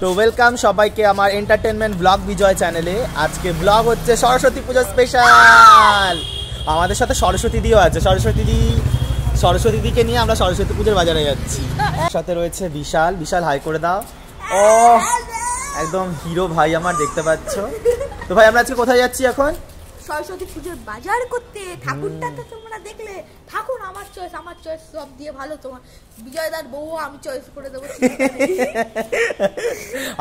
তো ওয়েলকাম সবাইকে আমার এন্টারটেনমেন্ট ব্লগ বিজয় চ্যানেলে। আজকে ব্লগ হচ্ছে সরস্বতী পুজো স্পেশাল। আমাদের সাথে সরস্বতী দিও আছে। সরস্বতী দিকে নিয়ে আমরা সরস্বতী পুজোর বাজারে যাচ্ছি। সাথে রয়েছে বিশাল। বিশাল হাই করে দাও। ও একদম হিরো ভাই আমার, দেখতে পাচ্ছ। তো ভাই আমরা আজকে কোথায় যাচ্ছি এখন? সরস্বতী পুজোর বাজার করতে। ঠাকুরটা তো তোমরা দেখলে, ঠাকুর আমার চয়েস সব দিয়ে ভালো। তোমার বিজয়দার বউ আমি চয়েস করে দেবো।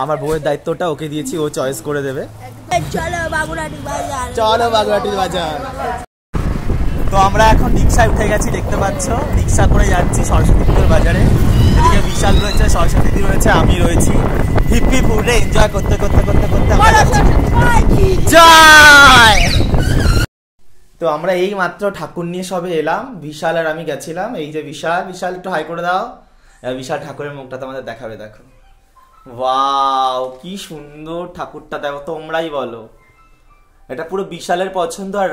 আমার বউয়ের দায়িত্বটা ওকে দিয়েছি, ও চয়েস করে দেবে। চলো বাগুড়াটির বাজার, চলো বাগুড়াটির বাজার। তো আমরা এখন রিক্সায় উঠে গেছি, দেখতে পাচ্ছ। রিক্সা করে যাচ্ছি সরস্বতী পুজোর বাজারে। এদিকে বিশাল রয়েছে, সরস্বতী দি রয়েছে, আমি রয়েছি। হিপি ফুডে এনজয় করতে করতে করতে করতে আমরা যাচ্ছি। জয়। তো আমরা এই মাত্র ঠাকুর নিয়ে সবে এলাম। বিশাল আর আমি গেছিলাম। এই যে বিশাল। বিশাল একটু হাই করে দাও। বিশাল ঠাকুরের মুখটা তোমাদের দেখাবে, দেখো। ওয়াও কি সুন্দর ঠাকুরটা, দেখো তোমরাই বলো। এটা পুরো বিশালের পছন্দ। আর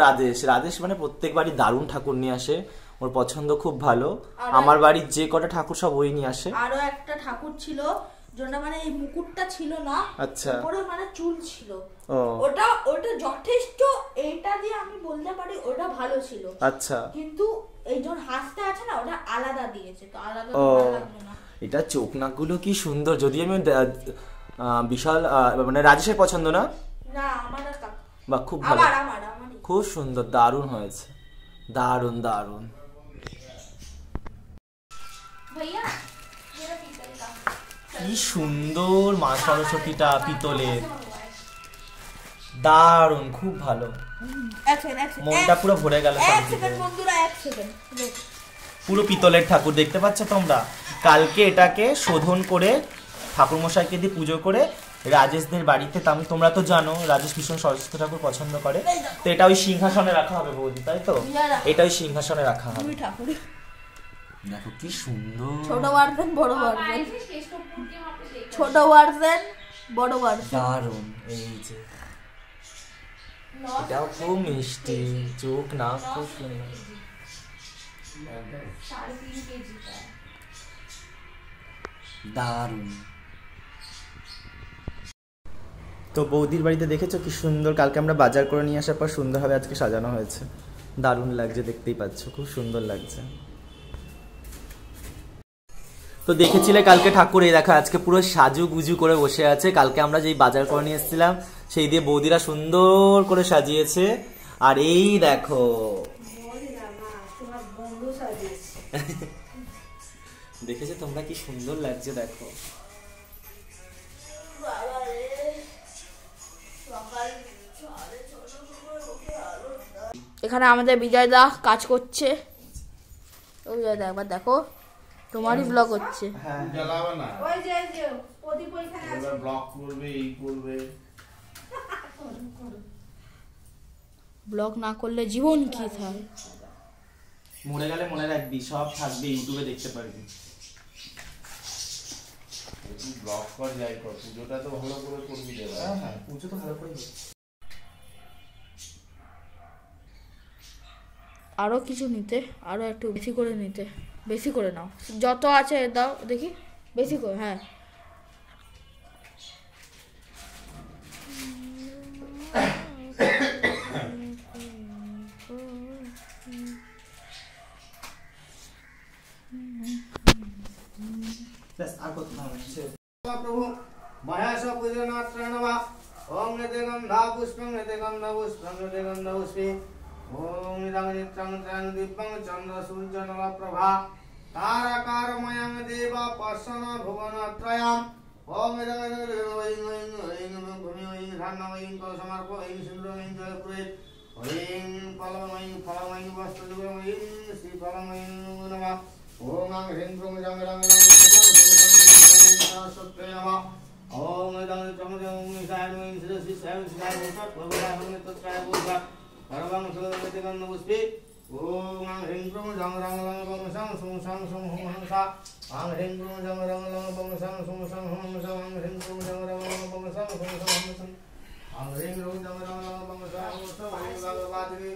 রাজেশ মানে প্রত্যেকবারই দারুণ ঠাকুর নিয়ে আসে, ওর পছন্দ খুব ভালো। আমার বাড়ির যে কটা ঠাকুর সব ওই নিয়ে আসে। আরো একটা ঠাকুর ছিল যেটা মানে এই মুকুটটা ছিল না, আচ্ছা, উপরে মানে চুল ছিল। ওটা যথেষ্ট, এটা দিয়ে আমি বলতে পারি ওটা ভালো ছিল। আচ্ছা, কিন্তু এই যখন হাসতে আছে না, ওটা আলাদা দিয়েছে, তো আলাদা ভালো লাগলো না। এটা চোখ নাকগুলো কি সুন্দর। যদি আমি বিশাল মানে রাজেশের পছন্দ না, না আমার বা খুব ভালো, আমার খুব সুন্দর, দারুণ হয়েছে, দারুণ দারুণ। ভাইয়া কি সুন্দর মা সরস্বতীটা পিতলের, দারুণ, খুব ভালো। মনটা পুরো ভরে গেল। পুরো পিতলের ঠাকুর, দেখতে পাচ্ছ তোমরা। কালকে এটাকে শোধন করে ঠাকুর মশাইকে দিয়ে পুজো করে রাজেশদের বাড়িতে, তোমরা তো জানো রাজেশ ভীষণ সরস্বতী ঠাকুর পছন্দ করে, তো এটা ওই সিংহাসনে রাখা হবে বৌদি, তাই তো? এটা ওই সিংহাসনে রাখা হবে। দেখো কি সুন্দর। ছোট ভার্সন বড় ভার্সন, ছোট ভার্সন বড় ভার্সন, দারুণ। এই যে এটাও খুব মিষ্টি, চোখ না খুব সুন্দর, দারুণ। তো বৌদির বাড়িতে দেখেছো কি সুন্দর, কালকে আমরা বাজার করে নিয়ে আসার পর সুন্দরভাবে আজকে সাজানো হয়েছে। দারুণ লাগছে, দেখতেই পাচ্ছ, খুব সুন্দর লাগছে। তো দেখেছিলে কালকে ঠাকুর, এই দেখো আজকে পুরো সাজু গুজু করে বসে আছে। কালকে আমরা যেই বাজার করে নিয়ে এসেছিলাম সেই দিয়ে বৌদিরা সুন্দর করে সাজিয়েছে। আর এই দেখো দেখেছো তোমরা কি সুন্দর লাগছে, দেখো। এখানে আমাদের বিজয় দা কাজ করছে। বিজয় দা একবার দেখো, তোমারই ব্লগ হচ্ছে। ব্লগ না করলে জীবন কি থাকে। মরে গেলে মনে রাখবি, সব থাকবে ইউটিউবে দেখতে পারবি। ব্লগ কর, যাই কর, পুজোটা তো ভালো করে করবি। হ্যাঁ, পুজো তো ভালো করে। আরো কিছু নিতে, আরো একটু বেশি করে নিতে, বেশি করে নাও, যত আছে দাও দেখি, বেশি করে। হ্যাঁ প্রভু মহেশ পূজনাত্রণবা। ওম নতে গন্ধা পুষ্পং নতে গন্ধা পুষ্পং নতে গন্ধা পুষ্পে। ওম নিদাং নিত্যং ত্রং দীপং চন্দ্র সূর্য নব প্রভা। তারাকারময়ং দেব পশ্বন ভুবনত্রয়াম। ওম নিদাং ওইং ওইং ওইং ভূমি ওইং ধান্যম ওইং কলসমর্প ওইং সিন্ধুম ওইং জয়পুরেত ওইং ফলম ওইং বস্ত্রযুগম ওইং শ্রীফলম ওইং নমঃ। ওম আং হ্রিং ক্রুং জং রং রং সত্যে নমঃ। ওম ইদং চমদং নিশায় নং শ্রী সায়ং শ্রী ভূষৎ ভগবান তৎকায় ভূষৎ সর্বং সুলভতে গন্ধ পুষ্পে। ওম আং হ্রিং ক্রুং জং রং রং বং সং সুং সং সুং হুং হং সা। আং হ্রিং ক্রুং জং রং রং বং সং সুং সং হুং সং। আং হ্রিং ক্রুং জং রং রং বং সং সুং সং হুং সং। আং হ্রিং ক্রুং জং রং রং বং সং সুং সং ভগবাদিকে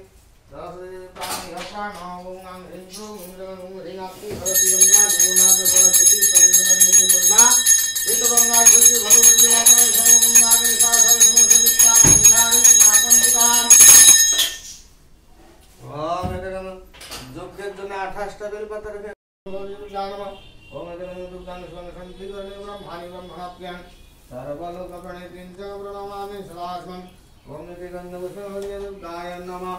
सरस्वती प्राणी हप्रा नाम आं इंद्रो इंद्रं रिंगाति भरति गंगा जमुना सरस्वती सविता गंगा एक गंगा जल भगवती समर्पयामि सर्वलोकप्रणेतिं च प्रणमामि सदाशिवम् ॐ इति गन्धपुष्पगाय नमः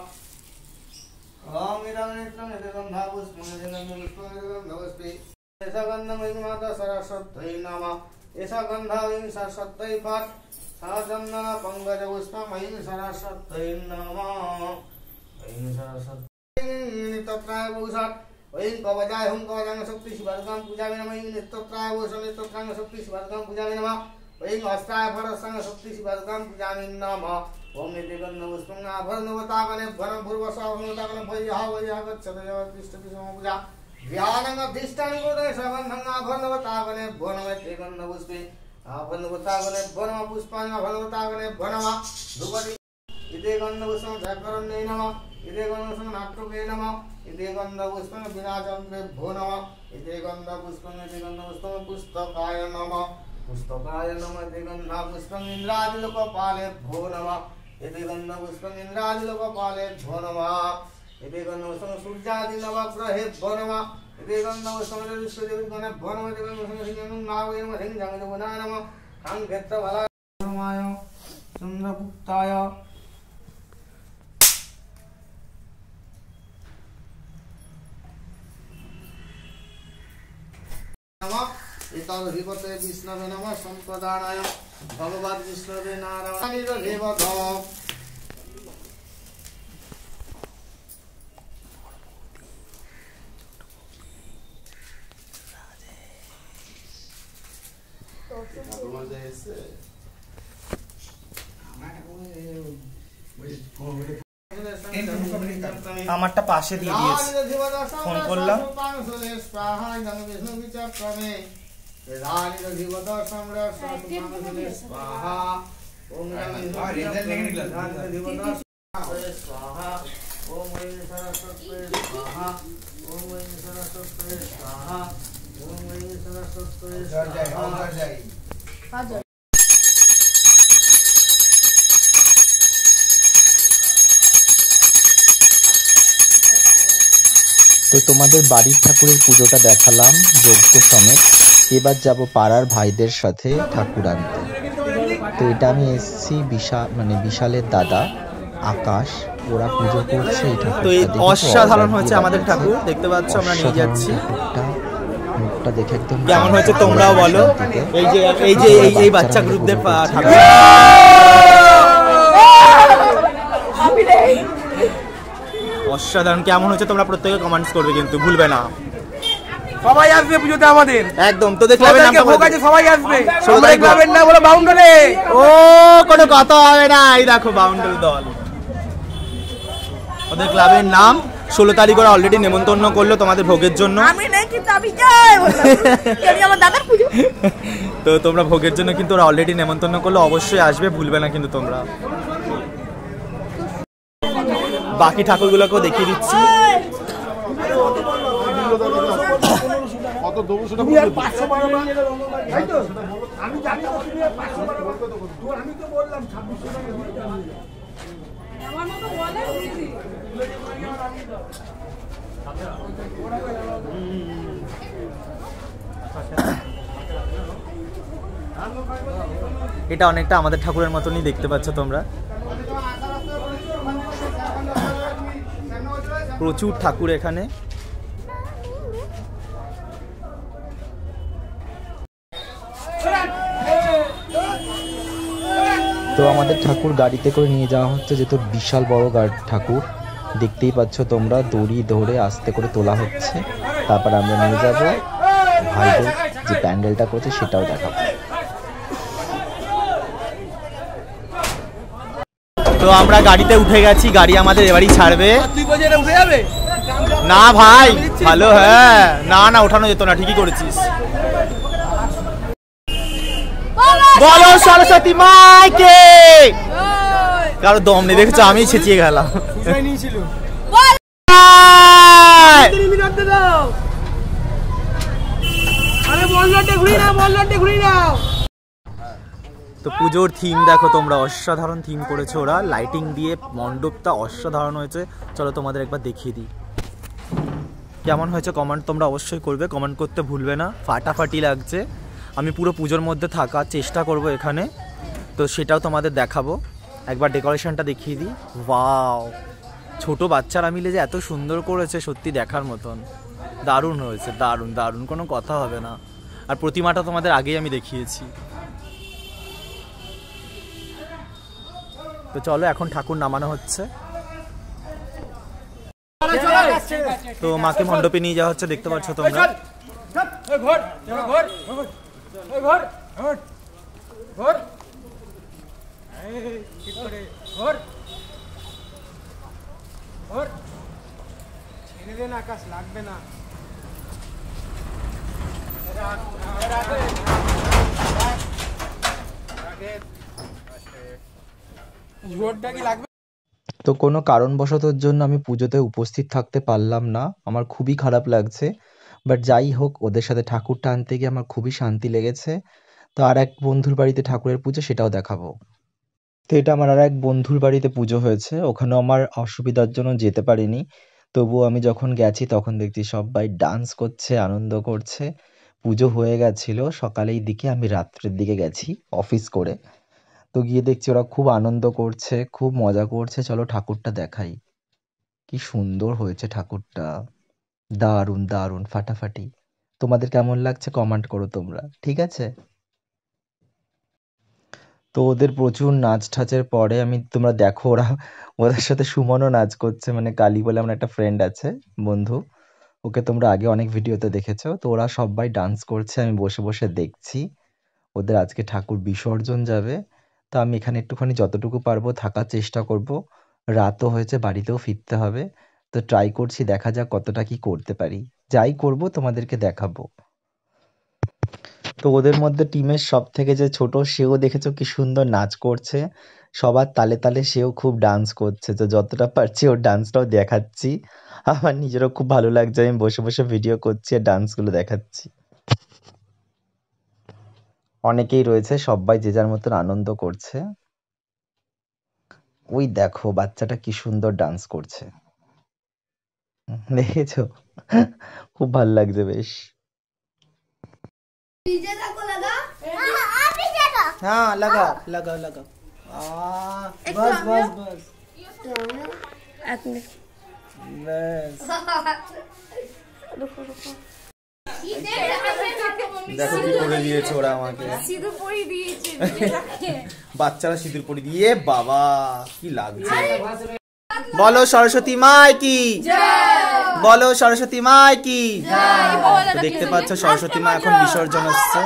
ॐ इदं नित्यं इति गन्धपुष्पं इति गन्धपुष्पं इति गन्धपुष्पे एष गन्धमयी माता सरस्वत्यै नमः एष गन्धमयी सरस्वत्यै पाठ सा चन्दन पङ्कजपुष्पमयी सरस्वत्यै नमः ऐं सरस्वत्यै नित्यत्राय भूषात् ऐं कवचाय हुं कवचाङ्ग शक्ति शिवदुर्गां पूजामि नमः ऐं नित्यत्राय भूषण नित्यत्राङ्ग शक्ति शिवदुर्गां पूजामि नमः ऐं हस्ताय फलसङ्ग शक्ति शिवदुर्गां पूजामि नमः ॐ इति गन्धपुष्पं आभरणवताकने भूर्वसाभरणवताकने भयः वयः गच्छतयो तिष्ठति समपूजा ध्यानमधिष्ठानि कृते सगन्धं आभरणवताकने भवनमिति गन्धपुष्पे आभरणवताकने भवनम पुष्पाणि आभरणवताकने भवनम धूपति इति गन्धपुष्पं शर्करण्यै नमः इति गन्धपुष्पं नाट्यके नमः इति गन्धपुष्पं विनाचन्द्रे भो नमः इति गन्धपुष्पं पुस्तकाय नमः पुस्तकाय नमः इति गन्धपुष्पं इन्द्रादिलोकपाले भो नमः इति गन्धपुष्पं इन्द्रादिलोकपाले भो नमः इति गन्धपुष्पं सूर्यादि नवग्रहे भो नमः इति गन्धपुष्पं विश्वदेवगणे भो नमः इति गन्धपुष्पं सिंहं नावेम सिंहजंगजमुनाय नमः काङ्क्षेत्रफलाय नमाय चन्द्रगुप्ताय नमः एतादधिपते विष्णवे नमः संप्रदानाय भगवद् विष्णवे नारायणाय আমারটা পাশে দিয়ে দিয়েছে ফোন করলাম তো তোমাদের বাড়ির ঠাকুরের পুজোটা দেখালাম যজ্ঞ সমেত। এবার যাব পাড়ার ভাইদের সাথে ঠাকুর আনতে। তো এটা আমি এসেছি বিশালের দাদা আকাশ, ওরা পুজো করছে এই ঠাকুরটা। তো এই অসাধারণ হয়েছে আমাদের ঠাকুর, দেখতে পাচ্ছ আমরা নিয়ে যাচ্ছি। মুখটা দেখে একদম কেমন হয়েছে তোমরাও বলো। এই বাচ্চা গ্রুপদের ঠাকুর অসাধারণ। কেমন হচ্ছে তোমরা প্রত্যেকে কমেন্টস করবে কিন্তু ভুলবে না। সবাই আসবে পুজোতে আমাদের একদম। তো দেখলে সবাই আসবে, সবাই ক্লাবের না বলে বাউন্ডারি। ও কোনো কথা হবে না, এই দেখো বাউন্ডারি দল, ওদের ক্লাবের নাম। 16 তারিখ ওরা অলরেডি নেমন্তন্ন করলো তোমাদের ভোগের জন্য। আমি নেই কিন্তু আমি যাই বললাম আমার দাদার পুজো। তো তোমরা ভোগের জন্য কিন্তু ওরা অলরেডি নেমন্তন্ন করলো, অবশ্যই আসবে, ভুলবে না কিন্তু তোমরা। বাকি ঠাকুরগুলোকেও দেখিয়ে দিচ্ছি। এটা অনেকটা আমাদের ঠাকুরের মতনই দেখতে পাচ্ছ তোমরা। প্রচুর ঠাকুর এখানে। তো আমাদের ঠাকুর গাড়িতে করে নিয়ে যাওয়া হচ্ছে, যেহেতু বিশাল বড় ঠাকুর দেখতেই পাচ্ছ তোমরা, দড়ি ধরে আস্তে করে তোলা হচ্ছে। তারপর আমরা নিয়ে যাব ভাইদের যে প্যান্ডেলটা করছে সেটাও দেখাবো। তো আমরা গাড়িতে উঠে গেছি, গাড়ি আমাদের এবারই ছাড়বে। না ভাই ভালো, হ্যাঁ না ওঠানো যেত না, ঠিকই করেছিস। বলো সরস্বতী মাইকে। কারো দম নেই দেখছো, আমি ছেঁচিয়ে গেলাম। তো পুজোর থিম দেখো তোমরা, অসাধারণ থিম করেছে ওরা, লাইটিং দিয়ে মণ্ডপটা অসাধারণ হয়েছে। চলো তোমাদের একবার দেখিয়ে দিই কেমন হয়েছে। কমেন্ট তোমরা অবশ্যই করবে, কমেন্ট করতে ভুলবে না। ফাটাফাটি লাগছে। আমি পুরো পুজোর মধ্যে থাকার চেষ্টা করব এখানে, তো সেটাও তোমাদের দেখাবো। একবার ডেকোরেশনটা দেখিয়ে দিই। ওয়াও, ছোট বাচ্চারা মিলে যে এত সুন্দর করেছে সত্যি দেখার মতন, দারুণ হয়েছে, দারুণ দারুণ, কোনো কথা হবে না। আর প্রতিমাটা তোমাদের আগেই আমি দেখিয়েছি। তো চলো এখন ঠাকুর নামানো হচ্ছে। তো মাকে মণ্ডপে নিয়ে যাওয়া হচ্ছে, দেখতে পাচ্ছ তোমরা। আকাশ লাগবে না। তো কোনো কারণবশতর জন্য আমি পুজোতে উপস্থিত থাকতে পারলাম না, আমার খুবই খারাপ লাগছে। বাট যাই হোক, ওদের সাথে ঠাকুর টানতে গিয়ে আমার খুবই শান্তি লেগেছে। তো আর এক বন্ধুর বাড়িতে ঠাকুরের পুজো, সেটাও দেখাবো। তো এটা আমার আর এক বন্ধুর বাড়িতে পুজো হয়েছে, ওখানেও আমার অসুবিধার জন্য যেতে পারিনি। তবুও আমি যখন গেছি তখন দেখছি সবাই ডান্স করছে, আনন্দ করছে। পুজো হয়ে গেছিল সকালের দিকে, আমি রাত্রের দিকে গেছি অফিস করে। তো গিয়ে দেখছি ওরা খুব আনন্দ করছে, খুব মজা করছে। চলো ঠাকুরটা দেখাই, কি সুন্দর হয়েছে ঠাকুরটা, দারুণ দারুণ ফাটাফাটি। তোমাদের কেমন লাগছে কমেন্ট করো তোমরা, ঠিক আছে? তো ওদের প্রচুর নাচ ঠাচের পরে তোমরা দেখো ওদের সাথে সুমনও নাচ করছে, মানে কালী বলে আমার একটা ফ্রেন্ড আছে, বন্ধু, ওকে তোমরা আগে অনেক ভিডিওতে দেখেছো। তো ওরা সবাই ডান্স করছে, আমি বসে বসে দেখছি। ওদের আজকে ঠাকুর বিসর্জন যাবে, তো আমি এখানে একটুখানি যতটুকু পারবো থাকার চেষ্টা করব। রাতও হয়েছে, বাড়িতেও ফিরতে হবে, তো ট্রাই করছি, দেখা যাক কতটা কি করতে পারি। যাই করব তোমাদেরকে দেখাবো। তো ওদের মধ্যে টিমের সব থেকে যে ছোট, সেও দেখেছো কি সুন্দর নাচ করছে, সবার তালে তালে সেও খুব ডান্স করছে। তো যতটা পারছি ওর ডান্সটাও দেখাচ্ছি, আমার নিজেরও খুব ভালো লাগছে, আমি বসে বসে ভিডিও করছি আর ডান্সগুলো দেখাচ্ছি। অনেকেই রয়েছে, সবাই যে যার মতন আনন্দ করছে। ওই দেখো বাচ্চাটা কি সুন্দর ডান্স করছে, দেখেছো? খুব ভালো লাগছে বেশ। हाँ लगा लगा लगा बस बस बस बस। দেখো কি করে দিয়েছে ওরা আমাকে, বাচ্চারা সিঁদুর পরে দিয়ে, বাবা কি লাগছে। বলো সরস্বতী মাই কি, বলো সরস্বতী মাই কি। তো দেখতে পাচ্ছ সরস্বতী মা এখন বিসর্জন হচ্ছে।